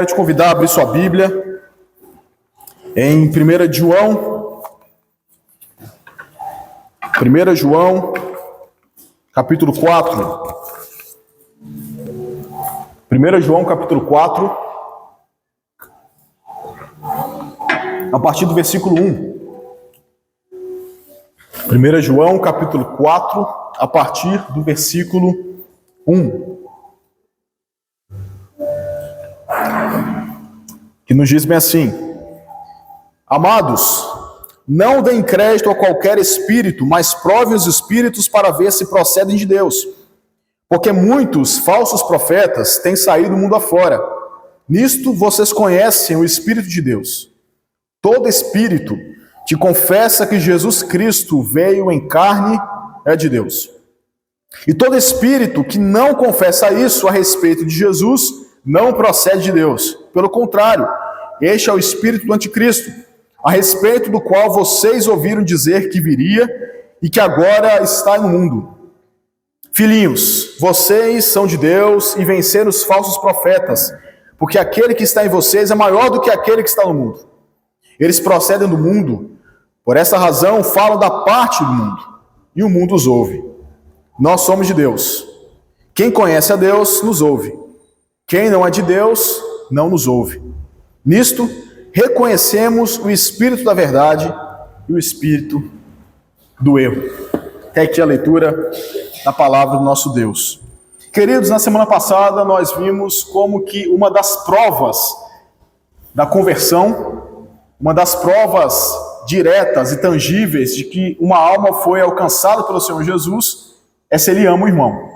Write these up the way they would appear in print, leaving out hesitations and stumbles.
Quero te convidar a abrir sua Bíblia em 1 João, capítulo 4. 1 João, capítulo 4, a partir do versículo 1. 1 João, capítulo 4, a partir do versículo 1. Que nos diz bem assim: Amados, não deem crédito a qualquer espírito, mas provem os espíritos para ver se procedem de Deus. Porque muitos falsos profetas têm saído do mundo afora. Nisto vocês conhecem o Espírito de Deus. Todo espírito que confessa que Jesus Cristo veio em carne é de Deus. E todo espírito que não confessa isso a respeito de Jesus não procede de Deus. Pelo contrário, este é o espírito do anticristo, a respeito do qual vocês ouviram dizer que viria e que agora está no mundo. Filhinhos, vocês são de Deus e venceram os falsos profetas, porque aquele que está em vocês é maior do que aquele que está no mundo. Eles procedem do mundo, por essa razão falam da parte do mundo, e o mundo os ouve. Nós somos de Deus. Quem conhece a Deus, nos ouve. Quem não é de Deus, não nos ouve. Nisto, reconhecemos o espírito da verdade e o espírito do erro. Até aqui a leitura da palavra do nosso Deus. Queridos, na semana passada nós vimos como que uma das provas da conversão, uma das provas diretas e tangíveis de que uma alma foi alcançada pelo Senhor Jesus é se ele ama o irmão.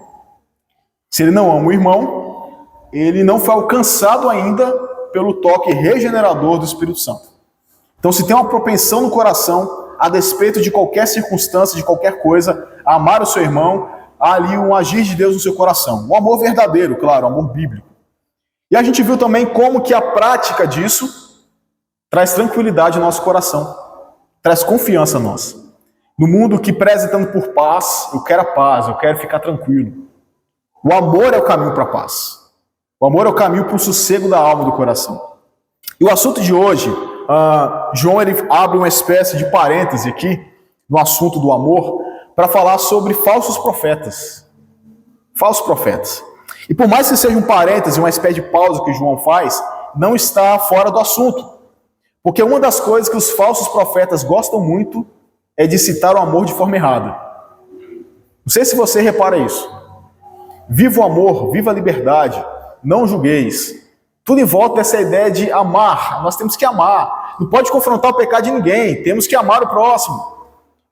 Se ele não ama o irmão, ele não foi alcançado ainda pelo toque regenerador do Espírito Santo. Então, se tem uma propensão no coração, a despeito de qualquer circunstância, de qualquer coisa, a amar o seu irmão, há ali um agir de Deus no seu coração. Um amor verdadeiro, claro, um amor bíblico. E a gente viu também como que a prática disso traz tranquilidade ao nosso coração, traz confiança a nós. No mundo que preza tanto por paz, eu quero a paz, eu quero ficar tranquilo. O amor é o caminho para a paz. O amor é o caminho para o sossego da alma e do coração. E o assunto de hoje, João ele abre uma espécie de parêntese aqui no assunto do amor para falar sobre falsos profetas. Falsos profetas. E por mais que seja um parêntese, uma espécie de pausa que João faz, não está fora do assunto. Porque uma das coisas que os falsos profetas gostam muito é de citar o amor de forma errada. Não sei se você repara isso. Viva o amor, viva a liberdade. Não julgueis. Tudo em volta dessa ideia de amar. Nós temos que amar. Não pode confrontar o pecado de ninguém. Temos que amar o próximo.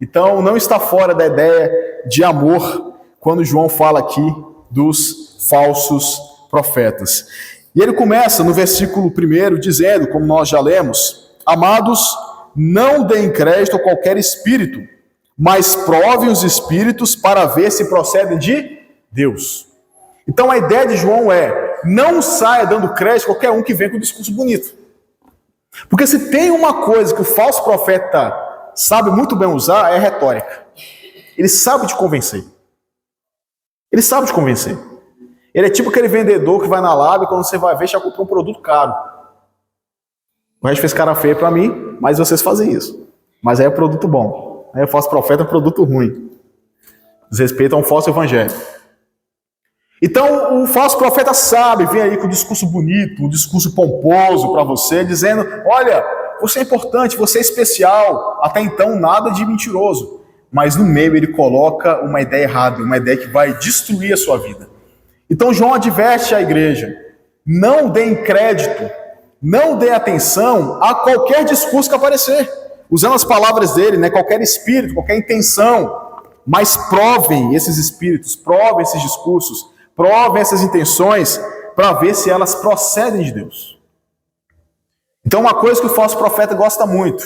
Então, não está fora da ideia de amor quando João fala aqui dos falsos profetas. E ele começa no versículo 1 dizendo, como nós já lemos: Amados, não deem crédito a qualquer espírito, mas provem os espíritos para ver se procedem de Deus. Então a ideia de João é: não saia dando crédito a qualquer um que vem com um discurso bonito. Porque se tem uma coisa que o falso profeta sabe muito bem usar, é a retórica. Ele sabe te convencer. Ele sabe te convencer. Ele é tipo aquele vendedor que vai na Lab e quando você vai ver, já comprou um produto caro. O resto fez cara feia para mim, mas vocês fazem isso. Mas aí é produto bom. Aí o falso profeta é um produto ruim. Desrespeito a um falso evangelho. Então, o falso profeta sabe, vem aí com um discurso bonito, um discurso pomposo para você, dizendo: olha, você é importante, você é especial, até então nada de mentiroso. Mas no meio ele coloca uma ideia errada, uma ideia que vai destruir a sua vida. Então João adverte a igreja: não deem crédito, não dê atenção a qualquer discurso que aparecer. Usando as palavras dele, né, qualquer espírito, qualquer intenção, mas provem esses espíritos, provem esses discursos, provem essas intenções para ver se elas procedem de Deus. Então uma coisa que o falso profeta gosta muito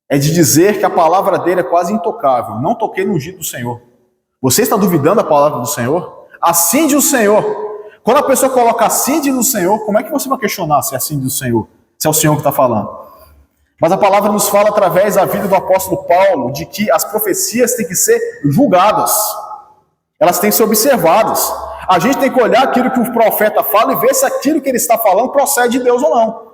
é de dizer que a palavra dele é quase intocável. Não toquei no ungido do Senhor. Você está duvidando da palavra do Senhor? Assim diz o Senhor. Quando a pessoa coloca assim diz o Senhor, como é que você vai questionar se é assim diz o Senhor? Se é o Senhor que está falando? Mas a palavra nos fala através da vida do apóstolo Paulo de que as profecias têm que ser julgadas. Elas têm que ser observadas. A gente tem que olhar aquilo que o profeta fala e ver se aquilo que ele está falando procede de Deus ou não.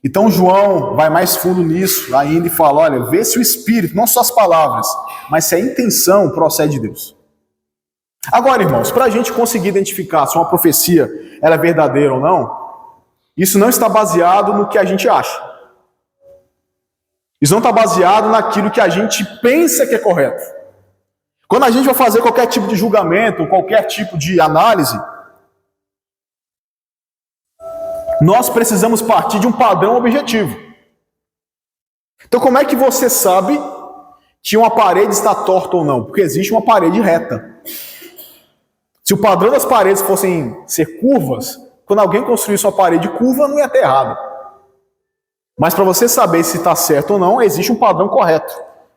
Então João vai mais fundo nisso ainda e fala, olha, vê se o Espírito, não só as palavras, mas se a intenção procede de Deus. Agora, irmãos, para a gente conseguir identificar se uma profecia ela é verdadeira ou não, isso não está baseado no que a gente acha. Isso não está baseado naquilo que a gente pensa que é correto. Quando a gente vai fazer qualquer tipo de julgamento, qualquer tipo de análise, nós precisamos partir de um padrão objetivo. Então, como é que você sabe que uma parede está torta ou não? Porque existe uma parede reta. Se o padrão das paredes fossem ser curvas, quando alguém construísse uma parede curva, não ia ter errado. Mas para você saber se está certo ou não, existe um padrão correto.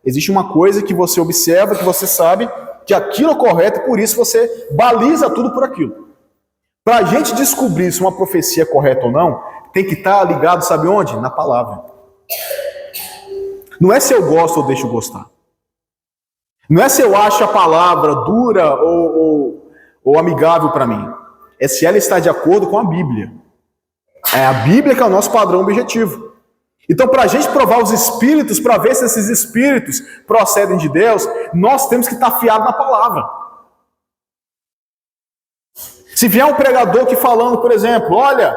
Existe uma coisa que você observa, que você sabe que aquilo é correto, e por isso você baliza tudo por aquilo. Para a gente descobrir se uma profecia é correta ou não, tem que estar ligado, sabe onde? Na palavra. Não é se eu gosto ou deixo gostar. Não é se eu acho a palavra dura ou amigável para mim. É se ela está de acordo com a Bíblia. É a Bíblia que é o nosso padrão objetivo. Então, para a gente provar os espíritos, para ver se esses espíritos procedem de Deus, nós temos que estar afiados na palavra. Se vier um pregador aqui falando, por exemplo, olha,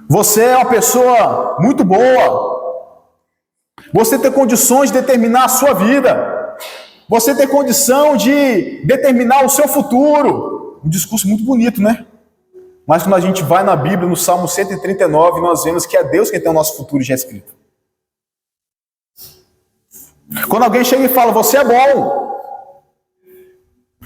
você é uma pessoa muito boa, você tem condições de determinar a sua vida, você tem condição de determinar o seu futuro. Um discurso muito bonito, né? Mas quando a gente vai na Bíblia, no Salmo 139, nós vemos que é Deus quem tem o nosso futuro já escrito. Quando alguém chega e fala, você é bom,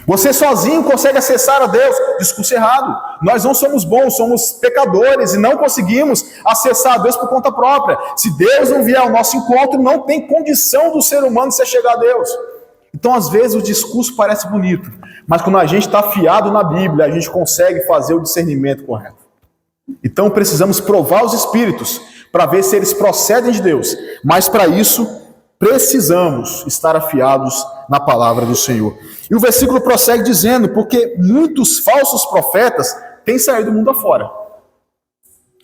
você sozinho consegue acessar a Deus, discurso errado. Nós não somos bons, somos pecadores e não conseguimos acessar a Deus por conta própria. Se Deus não vier ao nosso encontro, não tem condição do ser humano de se chegar a Deus. Então, às vezes, o discurso parece bonito, mas quando a gente está afiado na Bíblia, a gente consegue fazer o discernimento correto. Então, precisamos provar os espíritos para ver se eles procedem de Deus. Mas, para isso, precisamos estar afiados na palavra do Senhor. E o versículo prossegue dizendo, porque muitos falsos profetas têm saído do mundo afora.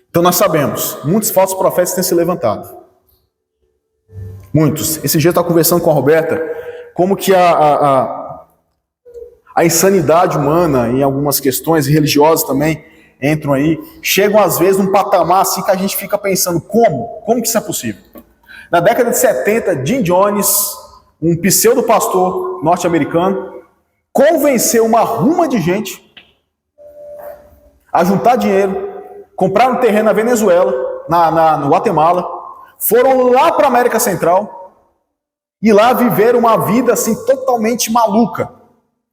Então, nós sabemos, muitos falsos profetas têm se levantado. Muitos. Esse dia eu estava conversando com a Roberta, como que a insanidade humana, em algumas questões religiosas também, entram aí, chegam às vezes num patamar assim que a gente fica pensando, como que isso é possível? Na década de 70, Jim Jones, um pseudo-pastor norte-americano, convenceu uma ruma de gente a juntar dinheiro, comprar um terreno na Venezuela, no Guatemala, foram lá para a América Central, e lá viveram uma vida assim totalmente maluca.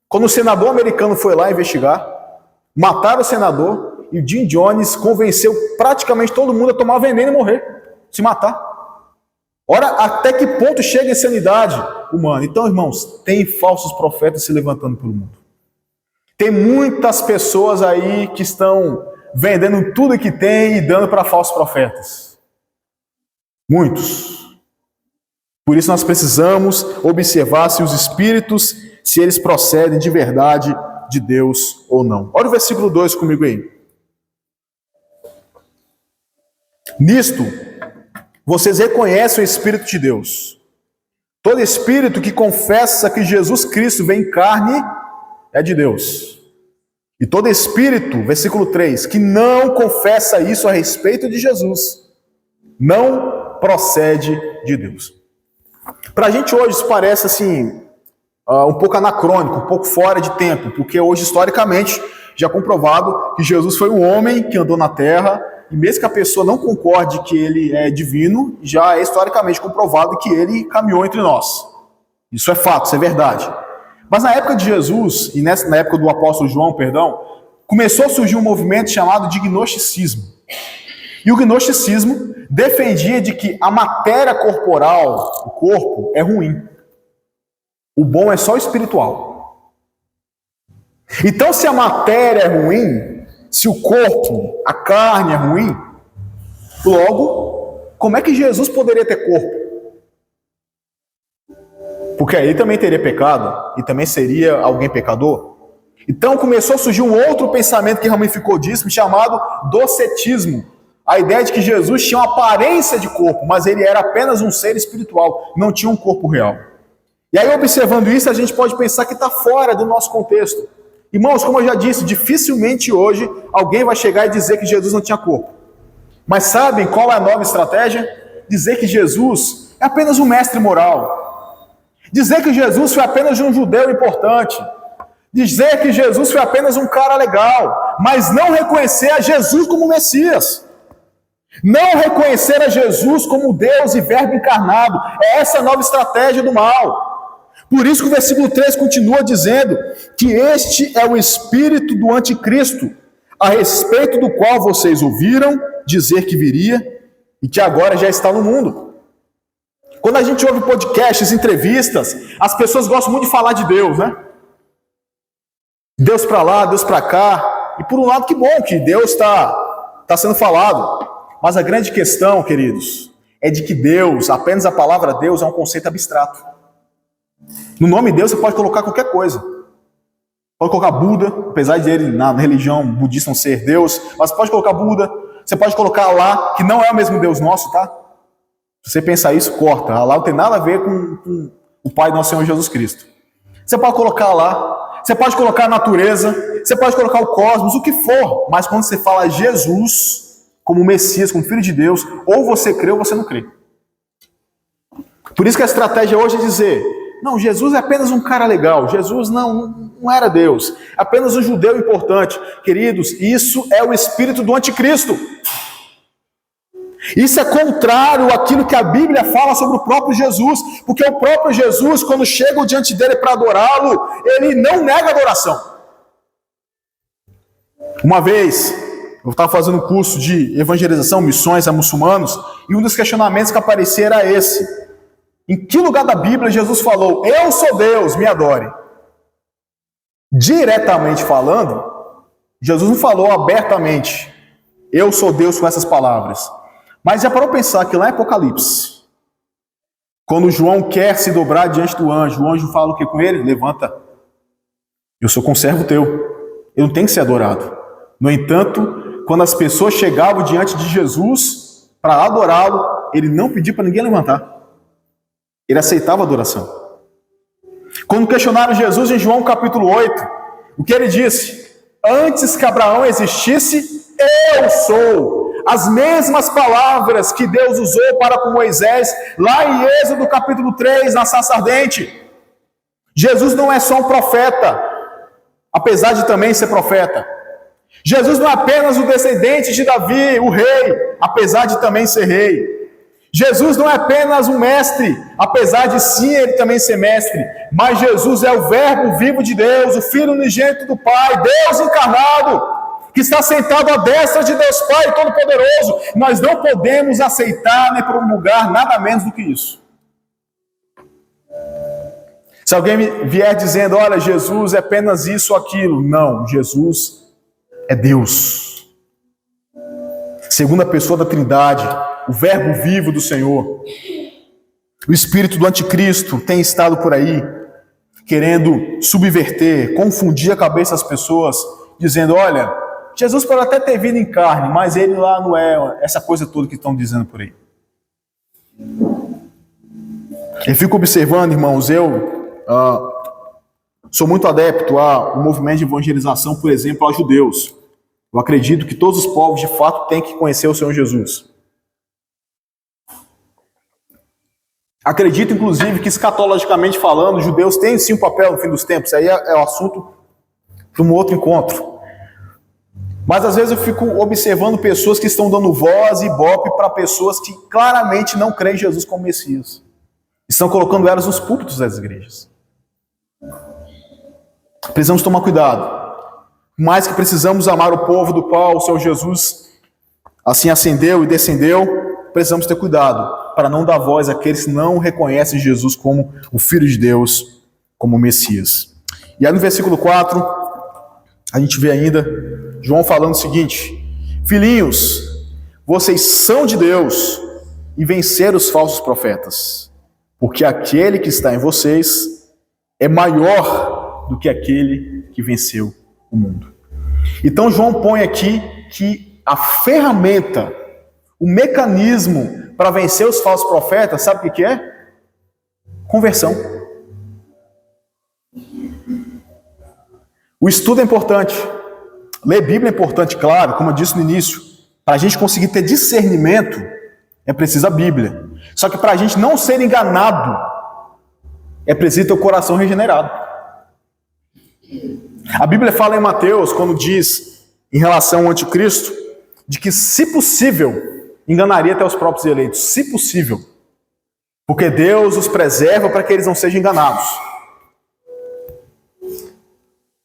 Quando o senador americano foi lá investigar, mataram o senador e o Jim Jones convenceu praticamente todo mundo a tomar veneno e morrer, se matar. Ora, até que ponto chega a insanidade humana? Então, irmãos, tem falsos profetas se levantando pelo mundo. Tem muitas pessoas aí que estão vendendo tudo que tem e dando para falsos profetas. Muitos. Por isso nós precisamos observar se os espíritos, se eles procedem de verdade de Deus ou não. Olha o versículo 2 comigo aí. Nisto, vocês reconhecem o Espírito de Deus. Todo espírito que confessa que Jesus Cristo vem em carne é de Deus. E todo espírito, versículo 3, que não confessa isso a respeito de Jesus, não procede de Deus. Para a gente hoje isso parece assim, um pouco anacrônico, um pouco fora de tempo, porque hoje historicamente já é comprovado que Jesus foi um homem que andou na terra, e mesmo que a pessoa não concorde que ele é divino, já é historicamente comprovado que ele caminhou entre nós. Isso é fato, isso é verdade. Mas na época de Jesus, e na época do apóstolo João, começou a surgir um movimento chamado de gnosticismo. E o gnosticismo defendia de que a matéria corporal, o corpo, é ruim. O bom é só o espiritual. Então, se a matéria é ruim, se o corpo, a carne é ruim, logo, como é que Jesus poderia ter corpo? Porque aí também teria pecado, e também seria alguém pecador. Então começou a surgir um outro pensamento que ramificou disso, chamado docetismo. A ideia de que Jesus tinha uma aparência de corpo, mas ele era apenas um ser espiritual, não tinha um corpo real. E aí, observando isso, a gente pode pensar que está fora do nosso contexto. Irmãos, como eu já disse, dificilmente hoje alguém vai chegar e dizer que Jesus não tinha corpo. Mas sabem qual é a nova estratégia? Dizer que Jesus é apenas um mestre moral. Dizer que Jesus foi apenas um judeu importante. Dizer que Jesus foi apenas um cara legal. Mas não reconhecer a Jesus como Messias. Não reconhecer a Jesus como Deus e Verbo encarnado. É essa a nova estratégia do mal. Por isso que o versículo 3 continua dizendo que este é o espírito do anticristo, a respeito do qual vocês ouviram dizer que viria e que agora já está no mundo. Quando a gente ouve podcasts, entrevistas, as pessoas gostam muito de falar de Deus, né? Deus para lá, Deus para cá. E por um lado, que bom que Deus está sendo falado. Mas a grande questão, queridos, é de que Deus, apenas a palavra Deus, é um conceito abstrato. No nome de Deus você pode colocar qualquer coisa. Pode colocar Buda, apesar de ele na religião budista não ser Deus, mas você pode colocar Buda, você pode colocar Allah, que não é o mesmo Deus nosso, tá? Se você pensar isso, corta. Allah não tem nada a ver com o Pai do nosso Senhor Jesus Cristo. Você pode colocar Allah, você pode colocar a natureza, você pode colocar o cosmos, o que for, mas quando você fala Jesus como Messias, como Filho de Deus, ou você crê ou você não crê. Por isso que a estratégia hoje é dizer: não, Jesus é apenas um cara legal, Jesus não era Deus, apenas um judeu importante. Queridos, isso é o espírito do anticristo. Isso é contrário àquilo que a Bíblia fala sobre o próprio Jesus, porque o próprio Jesus, quando chegam diante dele para adorá-lo, ele não nega adoração. Uma vez, eu estava fazendo um curso de evangelização, missões a muçulmanos, e um dos questionamentos que aparecia era esse: em que lugar da Bíblia Jesus falou, eu sou Deus, me adore? Diretamente falando, Jesus não falou abertamente, eu sou Deus, com essas palavras. Mas já parou pensar que lá em Apocalipse, quando João quer se dobrar diante do anjo, o anjo fala o que com ele? Levanta, eu sou conservo teu, eu não tenho que ser adorado. No entanto, quando as pessoas chegavam diante de Jesus para adorá-lo, ele não pediu para ninguém levantar. Ele aceitava a adoração. Quando questionaram Jesus em João capítulo 8, o que ele disse? Antes que Abraão existisse, eu sou. As mesmas palavras que Deus usou para com Moisés, lá em Êxodo capítulo 3, na sarça ardente. Jesus não é só um profeta, apesar de também ser profeta. Jesus não é apenas o descendente de Davi, o rei, apesar de também ser rei. Jesus não é apenas um mestre, apesar de sim ele também ser mestre, mas Jesus é o verbo vivo de Deus, o Filho unigênito do Pai, Deus encarnado, que está sentado à destra de Deus Pai Todo-Poderoso. Nós não podemos aceitar nem promulgar nada menos do que isso. Se alguém vier dizendo, olha, Jesus é apenas isso ou aquilo, não, Jesus é Deus. Segunda pessoa da Trindade, o verbo vivo do Senhor. O espírito do anticristo tem estado por aí, querendo subverter, confundir a cabeça das pessoas, dizendo, olha, Jesus pode até ter vindo em carne, mas ele lá não é essa coisa toda que estão dizendo por aí. Eu fico observando, irmãos, eu sou muito adepto ao movimento de evangelização, por exemplo, aos judeus. Eu acredito que todos os povos, de fato, têm que conhecer o Senhor Jesus. Acredito, inclusive, que escatologicamente falando, os judeus têm sim um papel no fim dos tempos. Isso aí é o assunto para um outro encontro. Mas às vezes eu fico observando pessoas que estão dando voz e ibope para pessoas que claramente não creem em Jesus como Messias. Estão colocando elas nos púlpitos das igrejas. Precisamos tomar cuidado. Mais que precisamos amar o povo do qual o Senhor Jesus assim ascendeu e descendeu, precisamos ter cuidado para não dar voz àqueles que não reconhecem Jesus como o Filho de Deus, como o Messias. E aí no versículo 4, a gente vê ainda João falando o seguinte: filhinhos, vocês são de Deus e venceram os falsos profetas, porque aquele que está em vocês é maior do que aquele que venceu o mundo. Então João põe aqui que a ferramenta, o mecanismo para vencer os falsos profetas, sabe o que é? Conversão. O estudo é importante. Ler Bíblia é importante, claro, como eu disse no início. Para a gente conseguir ter discernimento, é preciso a Bíblia. Só que para a gente não ser enganado, é preciso ter o coração regenerado. A Bíblia fala em Mateus, quando diz, em relação ao anticristo, de que, se possível, enganaria até os próprios eleitos. Se possível. Porque Deus os preserva para que eles não sejam enganados.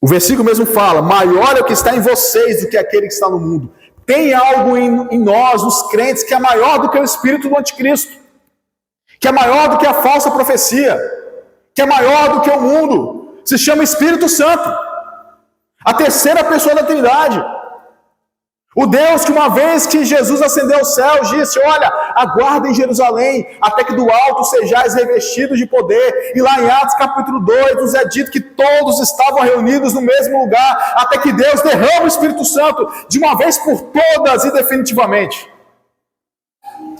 O versículo mesmo fala, maior é o que está em vocês do que aquele que está no mundo. Tem algo em nós, os crentes, que é maior do que o espírito do anticristo. Que é maior do que a falsa profecia. Que é maior do que o mundo. Se chama Espírito Santo. A terceira pessoa da Trindade. O Deus que, uma vez que Jesus ascendeu aos céus, disse, olha, aguarda em Jerusalém, até que do alto sejais revestidos de poder. E lá em Atos capítulo 2, nos é dito que todos estavam reunidos no mesmo lugar, até que Deus derrama o Espírito Santo, de uma vez por todas e definitivamente.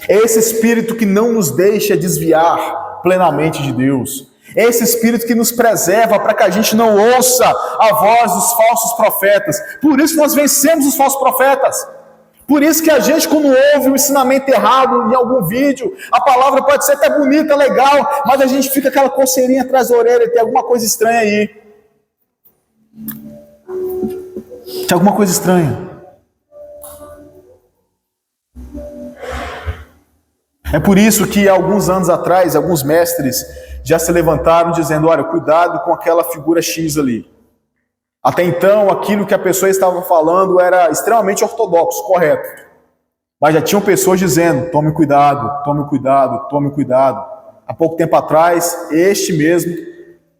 É esse Espírito que não nos deixa desviar plenamente de Deus. É esse Espírito que nos preserva para que a gente não ouça a voz dos falsos profetas. Por isso nós vencemos os falsos profetas. Por isso que a gente, quando ouve um ensinamento errado em algum vídeo, a palavra pode ser até bonita, legal, mas a gente fica aquela coceirinha atrás da orelha, tem alguma coisa estranha aí. Tem alguma coisa estranha. É por isso que alguns anos atrás, alguns mestres já se levantaram dizendo, olha, cuidado com aquela figura X ali. Até então, aquilo que a pessoa estava falando era extremamente ortodoxo, correto. Mas já tinham pessoas dizendo, tome cuidado, tome cuidado, tome cuidado. Há pouco tempo atrás, este mesmo,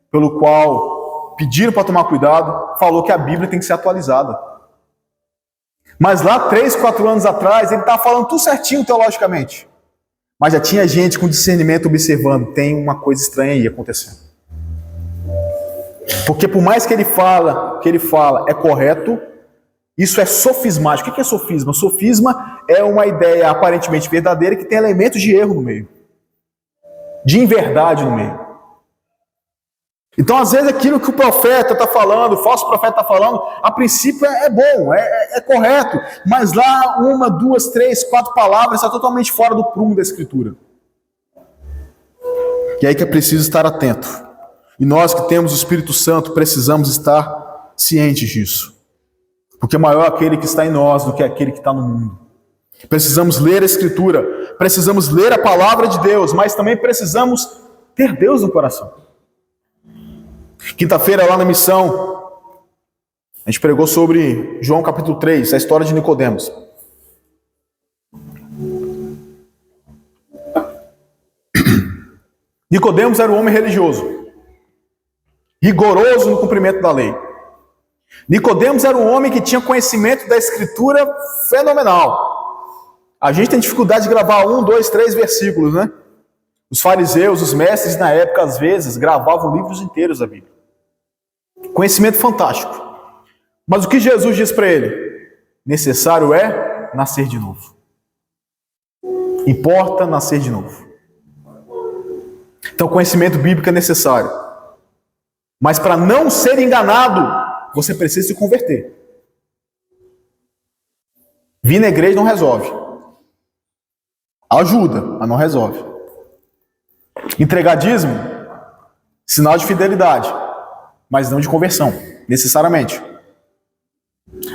pelo qual pediram para tomar cuidado, falou que a Bíblia tem que ser atualizada. Mas lá, 3, 4 anos atrás, ele estava falando tudo certinho teologicamente. Mas já tinha gente com discernimento observando, tem uma coisa estranha aí acontecendo. Porque por mais que ele fala é correto, isso é sofismático. O que é sofisma? Sofisma é uma ideia aparentemente verdadeira que tem elementos de erro no meio. De inverdade no meio. Então, às vezes, aquilo que o profeta está falando, o falso profeta está falando, a princípio é bom, é correto, mas lá 1, 2, 3, 4 palavras está totalmente fora do prumo da Escritura. E aí que é preciso estar atento. E nós que temos o Espírito Santo precisamos estar cientes disso. Porque maior é aquele que está em nós do que aquele que está no mundo. Precisamos ler a Escritura, precisamos ler a palavra de Deus, mas também precisamos ter Deus no coração. Quinta-feira, lá na missão, a gente pregou sobre João capítulo 3, a história de Nicodemos. Nicodemos era um homem religioso, rigoroso no cumprimento da lei. Nicodemos era um homem que tinha conhecimento da Escritura fenomenal. A gente tem dificuldade de gravar 1, 2, 3 versículos, né? Os fariseus, os mestres na época, às vezes, gravavam livros inteiros da Bíblia. Conhecimento fantástico. Mas o que Jesus diz para ele? Necessário é nascer de novo. Importa nascer de novo. Então, conhecimento bíblico é necessário. Mas para não ser enganado, você precisa se converter. Vir na igreja não resolve. Ajuda, mas não resolve. Entregar dízimo, sinal de fidelidade, mas não de conversão, necessariamente.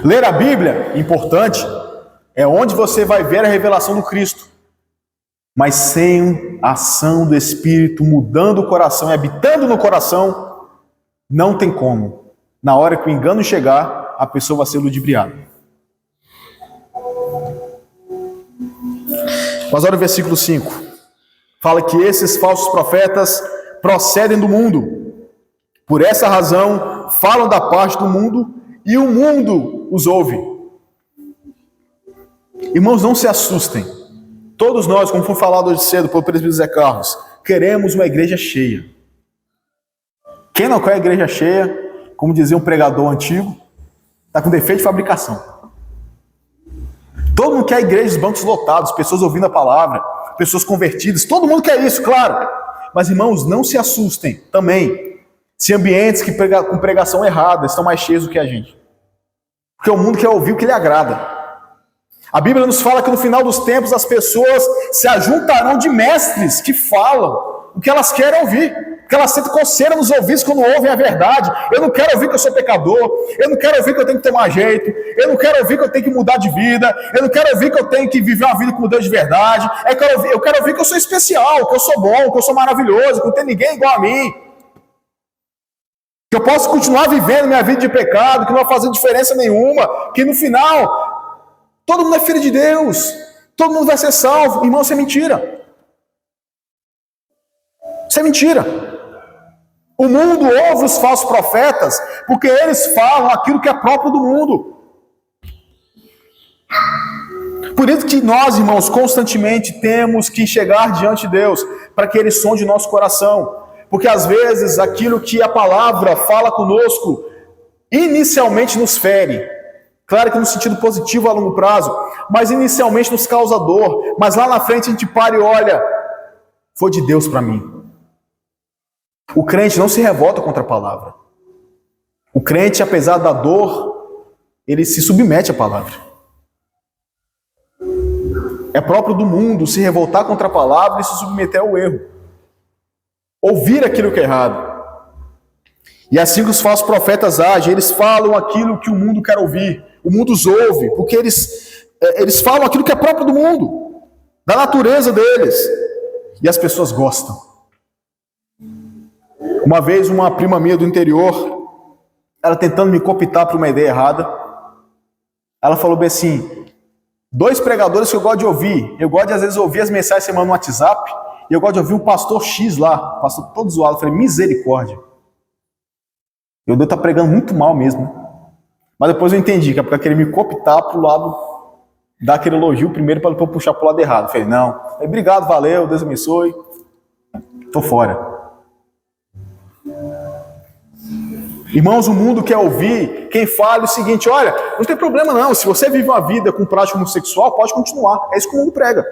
Ler a Bíblia, importante, é onde você vai ver a revelação do Cristo. Mas sem a ação do Espírito mudando o coração e habitando no coração, não tem como. Na hora que o engano chegar, a pessoa vai ser ludibriada. Mas olha o versículo 5. Fala que esses falsos profetas procedem do mundo. Por essa razão, falam da parte do mundo e o mundo os ouve. Irmãos, não se assustem. Todos nós, como foi falado hoje cedo pelo presbítero Zé Carlos, queremos uma igreja cheia. Quem não quer igreja cheia, como dizia um pregador antigo, Está com defeito de fabricação. Todo mundo quer igrejas, bancos lotados, pessoas ouvindo a palavra, pessoas convertidas. Todo mundo quer isso, claro. Mas, irmãos, não se assustem também se ambientes com pregação errada estão mais cheios do que a gente. Porque o mundo quer ouvir o que lhe agrada. A Bíblia nos fala que no final dos tempos as pessoas se ajuntarão de mestres que falam o que elas querem ouvir. Porque elas sentem coceira nos ouvidos quando ouvem a verdade. Eu não quero ouvir que eu sou pecador. Eu não quero ouvir que eu tenho que tomar jeito. Eu não quero ouvir que eu tenho que mudar de vida. Eu não quero ouvir que eu tenho que viver uma vida com Deus de verdade. Eu quero ouvir que eu sou especial, que eu sou bom, que eu sou maravilhoso, que não tem ninguém igual a mim. Que eu posso continuar vivendo minha vida de pecado, que não vai fazer diferença nenhuma. Que no final, todo mundo é filho de Deus. Todo mundo vai ser salvo. Irmão, isso é mentira. Isso é mentira. O mundo ouve os falsos profetas porque eles falam aquilo que é próprio do mundo. Por isso que nós, irmãos, constantemente temos que chegar diante de Deus para que Ele sonde nosso coração. Porque às vezes aquilo que a palavra fala conosco inicialmente nos fere. Claro que no sentido positivo a longo prazo, mas inicialmente nos causa dor. Mas lá na frente a gente para e olha, foi de Deus para mim. O crente não se revolta contra a palavra. O crente, apesar da dor, ele se submete à palavra. É próprio do mundo se revoltar contra a palavra e se submeter ao erro. Ouvir aquilo que é errado. E assim que os falsos profetas agem, eles falam aquilo que o mundo quer ouvir. O mundo os ouve, porque eles falam aquilo que é próprio do mundo, da natureza deles. E as pessoas gostam. Uma vez uma prima minha do interior, ela tentando me cooptar para uma ideia errada, ela falou bem assim, 2 pregadores que eu gosto de ouvir, eu gosto de às vezes ouvir as mensagens que você manda no WhatsApp, e eu gosto de ouvir o pastor X lá, pastor todo zoado. Eu falei, misericórdia. Eu devo estar pregando muito mal mesmo, né? Mas depois eu entendi que é porque querer me cooptar para o lado, dar aquele elogio primeiro para depois puxar para o lado errado. Eu falei, não, obrigado, valeu, Deus abençoe, estou fora. Irmãos, o mundo quer ouvir quem fala o seguinte, olha, não tem problema não, se você vive uma vida com prática homossexual, pode continuar, é isso que o mundo prega.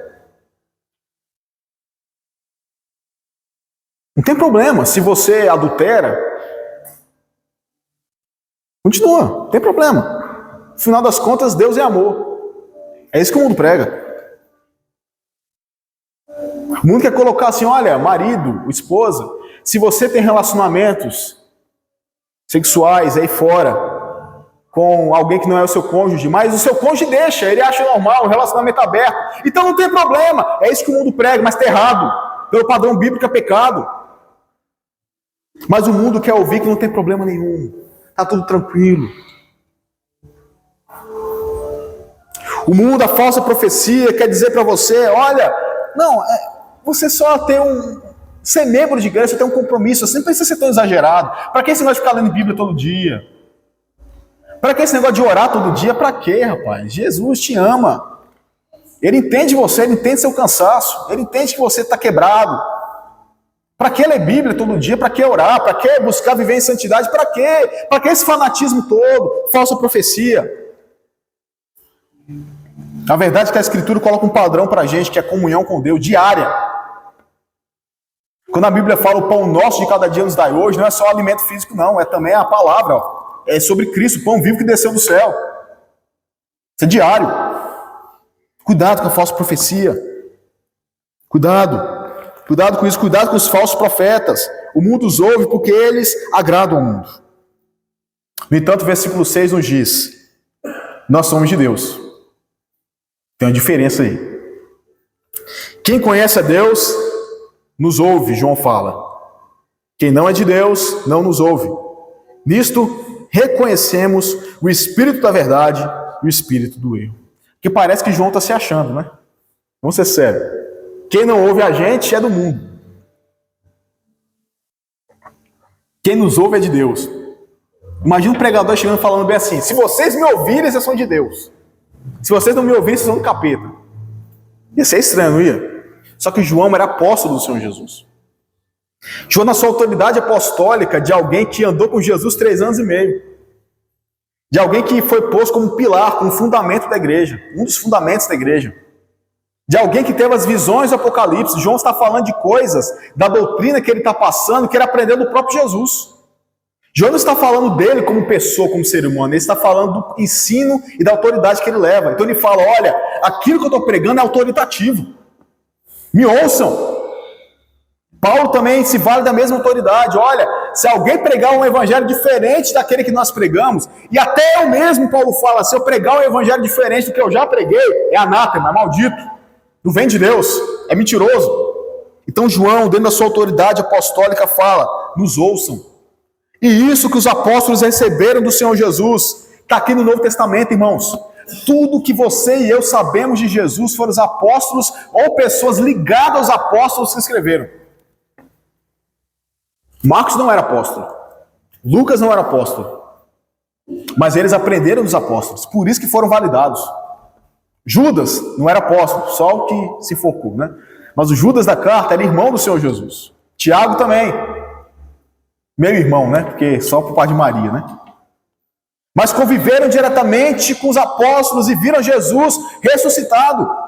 Não tem problema, se você adultera, continua, não tem problema. No final das contas, Deus é amor. É isso que o mundo prega. O mundo quer colocar assim, olha, marido, esposa, se você tem relacionamentos sexuais aí fora, com alguém que não é o seu cônjuge, mas o seu cônjuge deixa, ele acha normal, o relacionamento aberto, então não tem problema, é isso que o mundo prega, mas está errado, pelo padrão bíblico é pecado. Mas o mundo quer ouvir que não tem problema nenhum, está tudo tranquilo. O mundo da falsa profecia quer dizer para você, olha, não, você só tem ser membro de igreja, você tem um compromisso, você não precisa ser tão exagerado. Para que esse negócio de ficar lendo Bíblia todo dia? Para que esse negócio de orar todo dia? Para quê, rapaz? Jesus te ama. Ele entende você, ele entende seu cansaço, ele entende que você está quebrado. Para que ler Bíblia todo dia? Para que orar? Para que buscar viver em santidade? Para quê? Para que esse fanatismo todo? Falsa profecia. A verdade é que a Escritura coloca um padrão para a gente, que é comunhão com Deus, diária. Quando a Bíblia fala o pão nosso de cada dia nos dai hoje, não é só o alimento físico, não. É também a palavra. Ó. É sobre Cristo, o pão vivo que desceu do céu. Isso é diário. Cuidado com a falsa profecia. Cuidado. Cuidado com isso. Cuidado com os falsos profetas. O mundo os ouve porque eles agradam ao mundo. No entanto, o versículo 6 nos diz, nós somos de Deus. Tem uma diferença aí. Quem conhece a Deus nos ouve, João fala. Quem não é de Deus, não nos ouve. Nisto, reconhecemos o espírito da verdade e o espírito do erro. Porque parece que João está se achando, né? Vamos ser sérios. Quem não ouve a gente é do mundo. Quem nos ouve é de Deus. Imagina um pregador chegando falando bem assim, se vocês me ouvirem, vocês são de Deus. Se vocês não me ouvirem, vocês são do capeta. Ia ser estranho, não ia? Só que João era apóstolo do Senhor Jesus. João, na sua autoridade apostólica, de alguém que andou com Jesus 3 anos e meio. de alguém que foi posto como pilar, como fundamento da igreja, um dos fundamentos da igreja, de alguém que teve as visões do Apocalipse. João está falando de coisas, da doutrina que ele está passando, que ele aprendeu do próprio Jesus. João não está falando dele como pessoa, como ser humano, ele está falando do ensino e da autoridade que ele leva. Então ele fala, olha, aquilo que eu estou pregando é autoritativo, me ouçam. Paulo também se vale da mesma autoridade. Olha, se alguém pregar um evangelho diferente daquele que nós pregamos, e até eu mesmo, Paulo fala, se eu pregar um evangelho diferente do que eu já preguei, é anátema, é maldito, não vem de Deus, é mentiroso. Então João, dentro da sua autoridade apostólica, fala, nos ouçam. E isso que os apóstolos receberam do Senhor Jesus, está aqui no Novo Testamento, irmãos. Tudo que você e eu sabemos de Jesus foram os apóstolos ou pessoas ligadas aos apóstolos que escreveram. Marcos não era apóstolo, Lucas não era apóstolo, mas eles aprenderam dos apóstolos, por isso que foram validados. Judas não era apóstolo, só o que se focou, né? Mas o Judas da carta era irmão do Senhor Jesus. Tiago também, meu irmão, né? Porque só por pai de Maria, né? Mas conviveram diretamente com os apóstolos e viram Jesus ressuscitado.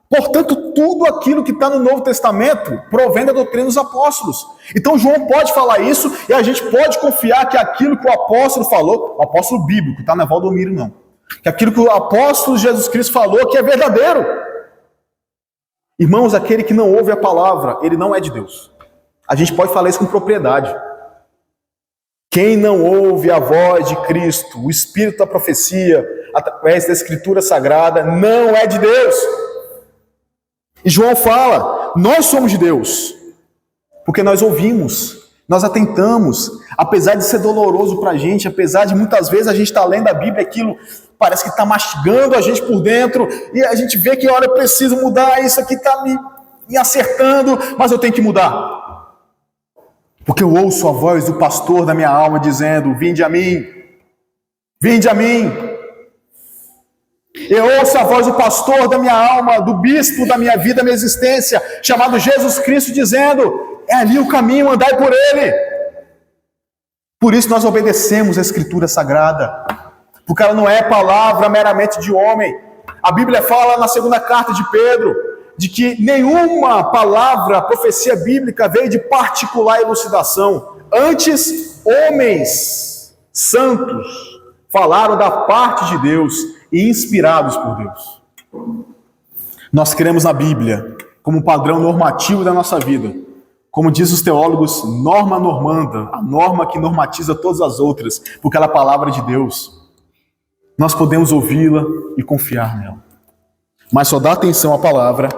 Portanto, tudo aquilo que está no Novo Testamento provém da doutrina dos apóstolos. Então João pode falar isso e a gente pode confiar que aquilo que o apóstolo falou, o apóstolo bíblico, tá? Não é Valdomiro, não. Que aquilo que o apóstolo Jesus Cristo falou que é verdadeiro. Irmãos, aquele que não ouve a palavra, ele não é de Deus. A gente pode falar isso com propriedade. Quem não ouve a voz de Cristo, o Espírito da profecia, através da Escritura Sagrada, não é de Deus. E João fala, nós somos de Deus, porque nós ouvimos, nós atentamos, apesar de ser doloroso para a gente, apesar de muitas vezes a gente estar lendo a Bíblia, aquilo parece que está mastigando a gente por dentro, e a gente vê que, olha, eu preciso mudar, isso aqui está me acertando, mas eu tenho que mudar. Porque eu ouço a voz do pastor da minha alma dizendo, vinde a mim, vinde a mim. Eu ouço a voz do pastor da minha alma, do bispo da minha vida, da minha existência, chamado Jesus Cristo, dizendo, é ali o caminho, andai por ele. Por isso nós obedecemos a Escritura Sagrada, porque ela não é palavra meramente de homem. A Bíblia fala na segunda carta de Pedro, de que nenhuma palavra, profecia bíblica veio de particular elucidação. Antes, homens santos falaram da parte de Deus e inspirados por Deus. Nós cremos na Bíblia como padrão normativo da nossa vida. Como diz os teólogos, norma normanda, a norma que normatiza todas as outras, porque ela é a palavra de Deus. Nós podemos ouvi-la e confiar nela. Mas só dá atenção à palavra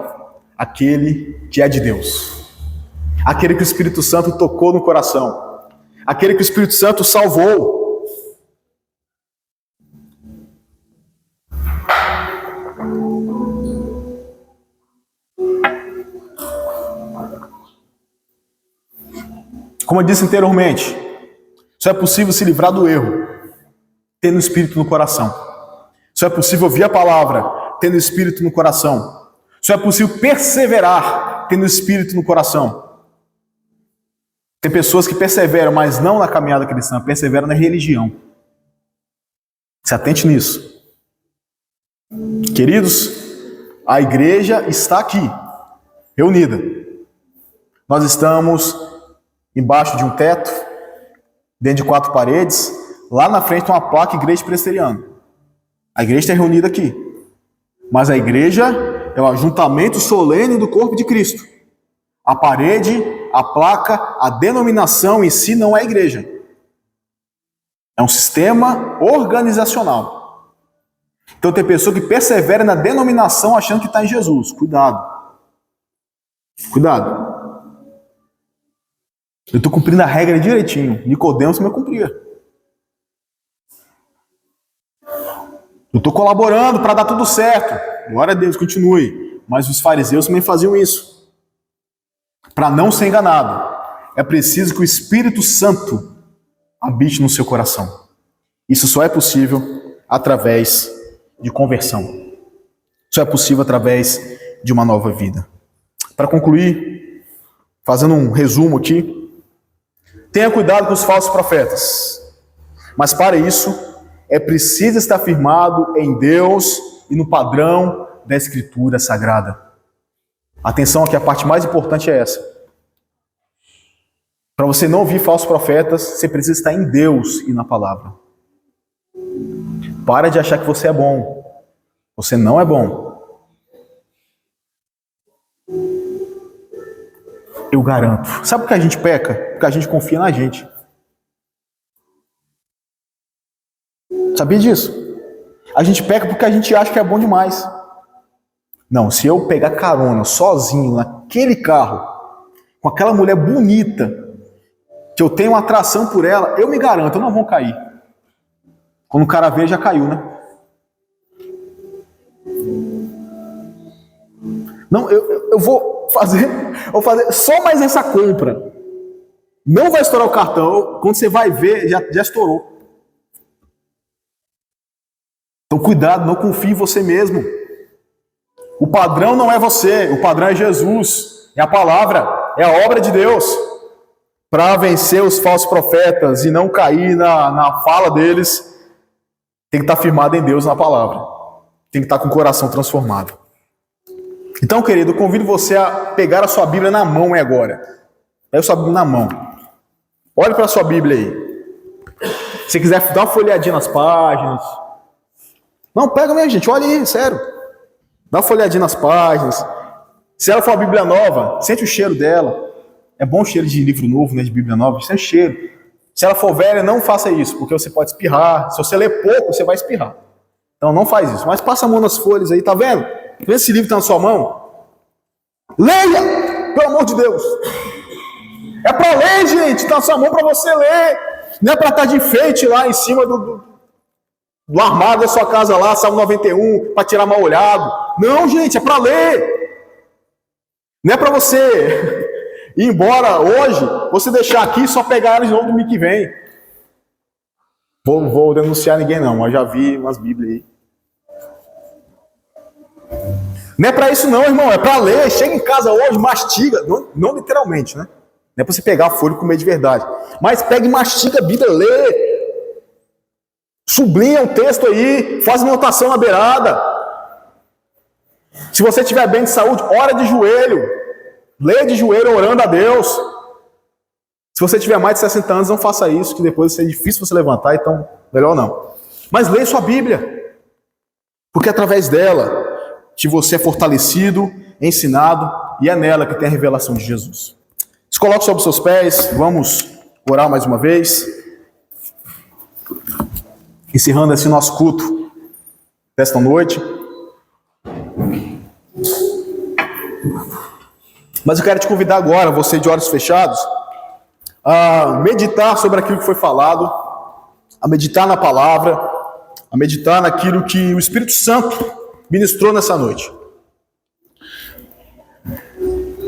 aquele que é de Deus. Aquele que o Espírito Santo tocou no coração. Aquele que o Espírito Santo salvou. Como eu disse anteriormente, só é possível se livrar do erro tendo o Espírito no coração. Só é possível ouvir a palavra tendo o Espírito no coração. Só é possível perseverar tendo o Espírito no coração. Tem pessoas que perseveram, mas não na caminhada cristã, perseveram na religião. Se atente nisso. Queridos, a igreja está aqui, reunida. Nós estamos embaixo de um teto, dentro de 4 paredes. Lá na frente tem uma placa Igreja Presbiteriana. A igreja está reunida aqui. Mas a igreja é o ajuntamento solene do corpo de Cristo. A parede, a placa, a denominação em si não é igreja. É um sistema organizacional. Então tem pessoa que persevera na denominação achando que está em Jesus. Cuidado. Cuidado. Eu estou cumprindo a regra direitinho. Nicodemos também cumpria. Eu estou colaborando para dar tudo certo. Glória a Deus, continue. Mas os fariseus também faziam isso. Para não ser enganado, é preciso que o Espírito Santo habite no seu coração. Isso só é possível através de conversão. Só é possível através de uma nova vida. Para concluir, fazendo um resumo aqui, tenha cuidado com os falsos profetas. Mas para isso, é preciso estar firmado em Deus e no padrão da Escritura Sagrada. Atenção aqui, a parte mais importante é essa. Para você não ouvir falsos profetas, você precisa estar em Deus e na palavra. Para de achar que você é bom. Você não é bom. Eu garanto. Sabe por que a gente peca? Porque a gente confia na gente. Sabia disso? A gente peca porque a gente acha que é bom demais. Não, se eu pegar carona sozinho naquele carro, com aquela mulher bonita, que eu tenho uma atração por ela, eu me garanto, eu não vou cair. Quando o cara vê, já caiu, né? Não, eu vou fazer só mais essa compra. Não vai estourar o cartão. Quando você vai ver, já estourou. Então cuidado, não confie em você mesmo. O padrão não é você, o padrão é Jesus. É a palavra, é a obra de Deus. Para vencer os falsos profetas e não cair na fala deles, tem que estar firmado em Deus, na palavra. Tem que estar com o coração transformado. Então, querido, eu convido você a pegar a sua Bíblia na mão agora. Pega a sua Bíblia na mão. Olhe para a sua Bíblia aí. Se quiser dar uma folhadinha nas páginas. Não, pega mesmo, gente. Olha aí, sério. Dá uma folhadinha nas páginas. Se ela for uma Bíblia nova, sente o cheiro dela. É bom o cheiro de livro novo, né, de Bíblia nova. Sente o cheiro. Se ela for velha, não faça isso, porque você pode espirrar. Se você ler pouco, você vai espirrar. Então não faz isso. Mas passa a mão nas folhas aí, tá vendo? Vê esse livro que está na sua mão. Leia! Pelo amor de Deus. É para ler, gente. Está na sua mão para você ler. Não é para estar de enfeite lá em cima do armário da sua casa lá, Salmo 91, para tirar mal olhado. Não, gente, é para ler. Não é para você ir embora hoje, você deixar aqui e só pegar ela de novo no mês que vem. Vou denunciar ninguém não, mas já vi umas Bíblias aí. Não é para isso não, irmão, é para ler. Chega em casa hoje, mastiga, não literalmente, né? Não é para você pegar a folha e comer de verdade. Mas pega e mastiga a Bíblia, lê. Sublinha um texto aí, faz anotação na beirada. Se você estiver bem de saúde, ora de joelho. Lê de joelho orando a Deus. Se você tiver mais de 60 anos, não faça isso, que depois vai ser difícil você levantar, então melhor não. Mas leia sua Bíblia. Porque através dela que você é fortalecido, ensinado, e é nela que tem a revelação de Jesus. Se coloque sobre os seus pés, vamos orar mais uma vez. Encerrando esse nosso culto desta noite. Mas eu quero te convidar agora, você de olhos fechados, a meditar sobre aquilo que foi falado, a meditar na palavra, a meditar naquilo que o Espírito Santo ministrou nessa noite.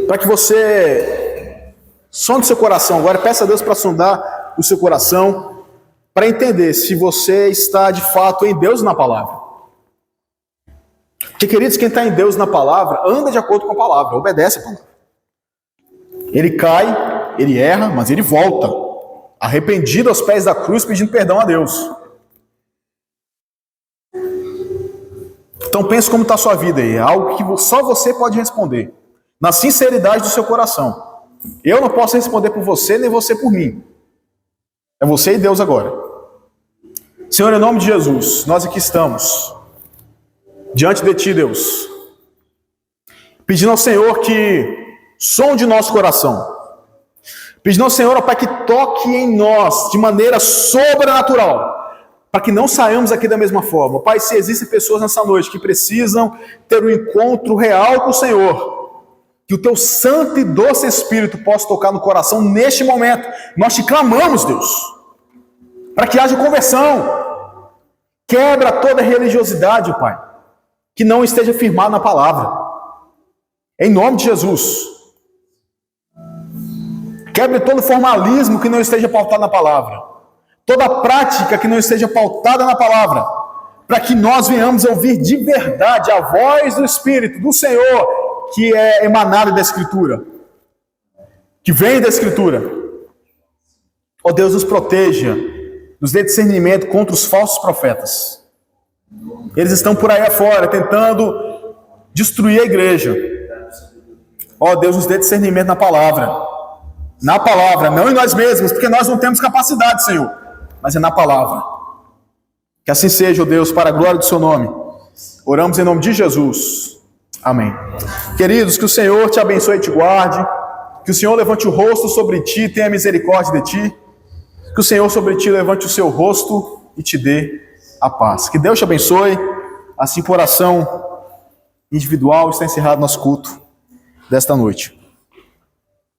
Para que você sonde seu coração agora, peça a Deus para sondar o seu coração, para entender se você está de fato em Deus na palavra. Porque, queridos, quem está em Deus na palavra, anda de acordo com a palavra, obedece a palavra. Ele cai, ele erra, mas ele volta, arrependido aos pés da cruz, pedindo perdão a Deus. Então pense como está a sua vida aí, é algo que só você pode responder, na sinceridade do seu coração. Eu não posso responder por você, nem você por mim. É você e Deus agora. Senhor, em nome de Jesus, nós aqui estamos, diante de Ti, Deus, pedindo ao Senhor que sonde nosso coração. Pedindo ao Senhor, ó Pai, que toque em nós de maneira sobrenatural, para que não saiamos aqui da mesma forma. Pai, se existem pessoas nessa noite que precisam ter um encontro real com o Senhor, que o Teu santo e doce Espírito possa tocar no coração neste momento. Nós te clamamos, Deus, para que haja conversão. Quebra toda religiosidade, Pai, que não esteja firmada na palavra. Em nome de Jesus. Quebre todo formalismo que não esteja pautado na palavra. Toda prática que não esteja pautada na palavra. Para que nós venhamos a ouvir de verdade a voz do Espírito, do Senhor, que é emanada da Escritura. Que vem da Escritura. Ó Deus, nos proteja nos dê discernimento contra os falsos profetas. Eles estão por aí afora, tentando destruir a igreja. Ó Deus, nos dê discernimento na palavra. Na palavra, não em nós mesmos, porque nós não temos capacidade, Senhor. Mas é na palavra. Que assim seja, ó Deus, para a glória do seu nome. Oramos em nome de Jesus. Amém. Queridos, que o Senhor te abençoe e te guarde. Que o Senhor levante o rosto sobre ti e tenha misericórdia de ti. Que o Senhor sobre ti levante o seu rosto e te dê a paz. Que Deus te abençoe. Assim, por oração individual, está encerrado nosso culto desta noite.